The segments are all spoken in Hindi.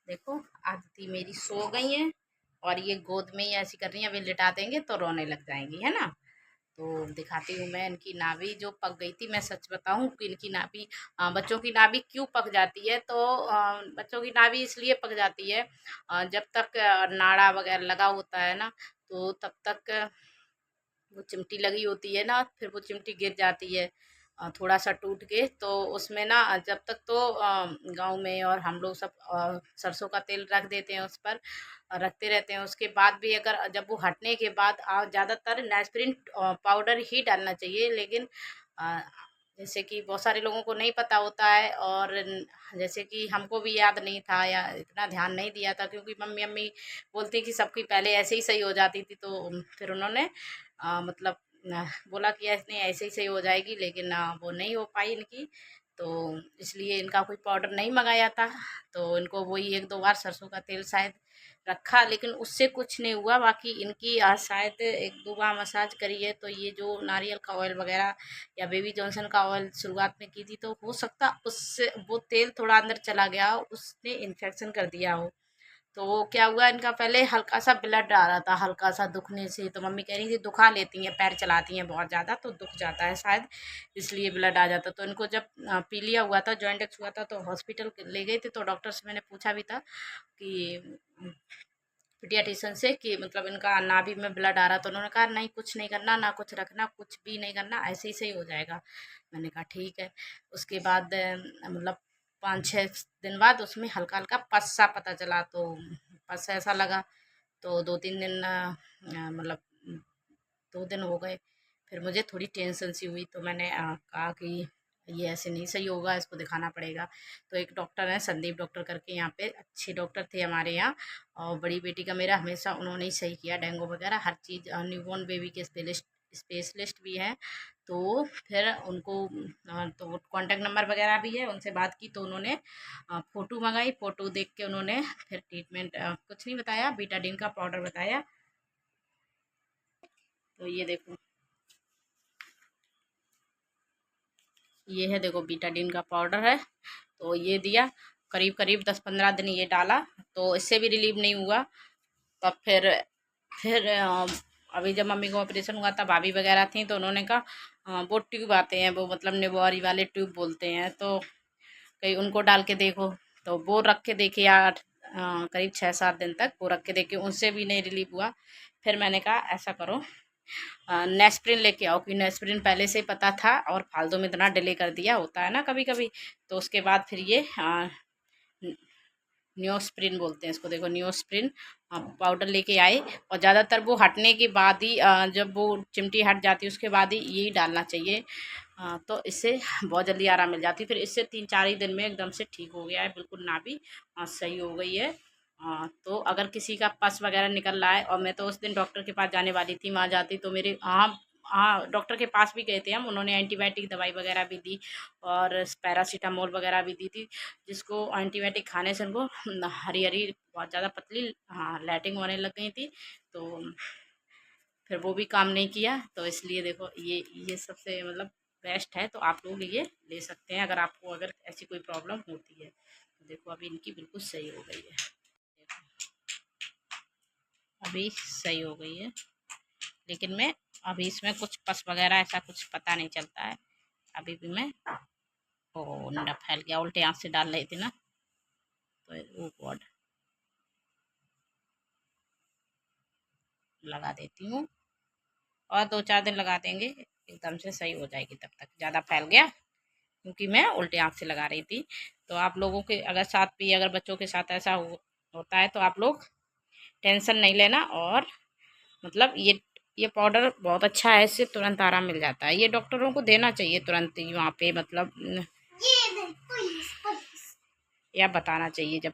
देखो आदिति मेरी सो गई है और ये गोद में ही ऐसी कर रही है, अभी लिटा देंगे तो रोने लग जाएंगी, है ना। तो दिखाती हूँ मैं इनकी नाभि जो पक गई थी। मैं सच बताऊँ कि इनकी नाभि बच्चों की नाभि क्यों पक जाती है, तो बच्चों की नाभि इसलिए पक जाती है, जब तक नाड़ा वगैरह लगा होता है ना, तो तब तक वो चिमटी लगी होती है ना, फिर वो चिमटी गिर जाती है थोड़ा सा टूट के, तो उसमें ना जब तक तो गांव में और हम लोग सब सरसों का तेल रख देते हैं उस पर, रखते रहते हैं। उसके बाद भी अगर जब वो हटने के बाद ज़्यादातर नेस्प्रिन पाउडर ही डालना चाहिए, लेकिन अ, जैसे कि बहुत सारे लोगों को नहीं पता होता है, और जैसे कि हमको भी याद नहीं था या इतना ध्यान नहीं दिया था, क्योंकि मम्मी अम्मी बोलती कि सबकी पहले ऐसे ही सही हो जाती थी, तो फिर उन्होंने मतलब बोला कि ऐसे ऐसे ही सही हो जाएगी, लेकिन वो नहीं हो पाई इनकी, तो इसलिए इनका कोई पाउडर नहीं मंगाया था। तो इनको वही एक दो बार सरसों का तेल शायद रखा, लेकिन उससे कुछ नहीं हुआ। बाकी इनकी शायद एक दो बार मसाज करी है, तो ये जो नारियल का ऑयल वगैरह या बेबी जॉनसन का ऑयल शुरुआत में की थी, तो हो सकता उससे वो तेल थोड़ा अंदर चला गया, उसने इन्फेक्शन कर दिया हो। तो वो क्या हुआ, इनका पहले हल्का सा ब्लड आ रहा था, हल्का सा दुखने से, तो मम्मी कह रही थी दुखा लेती हैं, पैर चलाती हैं बहुत ज़्यादा तो दुख जाता है शायद, इसलिए ब्लड आ जाता। तो इनको जब पीलिया हुआ था, जॉइंटिक्स हुआ था, तो हॉस्पिटल ले गए थे, तो डॉक्टर से मैंने पूछा भी था कि पीडियाट्रिशियन से कि मतलब इनका नाभि में ब्लड आ रहा, तो उन्होंने कहा नहीं कुछ नहीं करना, ना कुछ रखना, कुछ भी नहीं करना, ऐसे ही सही हो जाएगा। मैंने कहा ठीक है। उसके बाद मतलब 5-6 दिन बाद उसमें हल्का हल्का पस सा पता चला, तो पस ऐसा लगा, तो 2-3 दिन मतलब 2 दिन हो गए। फिर मुझे थोड़ी टेंशन सी हुई, तो मैंने कहा कि ये ऐसे नहीं सही होगा, इसको दिखाना पड़ेगा। तो एक डॉक्टर है संदीप डॉक्टर करके, यहाँ पे अच्छे डॉक्टर थे हमारे यहाँ, और बड़ी बेटी का मेरा हमेशा उन्होंने ही सही किया, डेंगू वगैरह हर चीज़, न्यूबॉर्न बेबी के स्पेशलिस्ट भी हैं। तो फिर उनको तो कांटेक्ट नंबर वगैरह भी है, उनसे बात की, तो उन्होंने फ़ोटो मंगाई, फ़ोटो देख के उन्होंने फिर ट्रीटमेंट कुछ नहीं बताया, बीटाडीन का पाउडर बताया। तो ये देखो, ये है देखो बीटाडीन का पाउडर है, तो ये दिया, करीब करीब 10-15 दिन ये डाला, तो इससे भी रिलीव नहीं हुआ। तब फिर अभी जब मम्मी को ऑपरेशन हुआ था, भाभी वगैरह थी, तो उन्होंने कहा वो ट्यूब आते हैं, वो मतलब निबोरी वाले ट्यूब बोलते हैं, तो कहीं उनको डाल के देखो। तो वो रख के देखे यार, करीब 6-7 दिन तक वो रख के देखे, उनसे भी नहीं रिलीव हुआ। फिर मैंने कहा ऐसा करो, नेस्प्रिन लेके आओ, कि नेस्प्रिन पहले से ही पता था, और फालतू में इतना डिले कर दिया होता है ना कभी कभी। तो उसके बाद फिर ये न्योस्प्रिन बोलते हैं इसको, देखो न्योस्प्रिन पाउडर लेके आए, और ज़्यादातर वो हटने के बाद ही जब वो चिमटी हट जाती है उसके बाद ही यही डालना चाहिए। तो इससे बहुत जल्दी आराम मिल जाती है। फिर इससे 3-4 ही दिन में एकदम से ठीक हो गया है, बिल्कुल नाभि सही हो गई है। तो अगर किसी का पस वगैरह निकल रहा है, और मैं तो उस दिन डॉक्टर के पास जाने वाली थी, वहाँ जाती तो मेरे हाँ डॉक्टर के पास भी गए थे हम, उन्होंने एंटीबायोटिक दवाई वगैरह भी दी, और पैरासीटामोल वगैरह भी दी थी, जिसको एंटीबायोटिक खाने से उनको हरी हरी बहुत ज़्यादा पतली लैटिंग होने लग गई थी। तो फिर वो भी काम नहीं किया, तो इसलिए देखो ये सबसे मतलब बेस्ट है, तो आप लोग ये ले सकते हैं अगर आपको अगर ऐसी कोई प्रॉब्लम होती है। तो देखो अभी इनकी बिल्कुल सही हो गई है, देखो अभी सही हो गई है, लेकिन मैं अभी इसमें कुछ पस वगैरह ऐसा कुछ पता नहीं चलता है। अभी भी मैं ओ नंदा फैल गया, उल्टे आँख से डाल रही थी ना, तो वो गॉड लगा देती हूँ, और 2-4 दिन लगा देंगे, एकदम से सही हो जाएगी। तब तक ज़्यादा फैल गया, क्योंकि मैं उल्टे आँख से लगा रही थी। तो आप लोगों के अगर साथ भी अगर बच्चों के साथ ऐसा होता है, तो आप लोग टेंशन नहीं लेना, और मतलब ये पाउडर बहुत अच्छा है, इससे तुरंत आराम मिल जाता है। ये डॉक्टरों को देना चाहिए तुरंत ही वहाँ पे, मतलब या बताना चाहिए जब,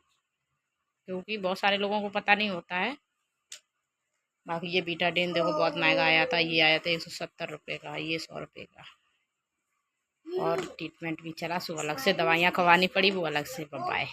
क्योंकि बहुत सारे लोगों को पता नहीं होता है। बाकी ये बीटाडीन देखो बहुत महंगा आया था, ये आया था 170 रुपये का, ये 100 रुपये का, और ट्रीटमेंट भी चला, सो अलग से दवाइयाँ खवानी पड़ी, वो अलग से। बाय।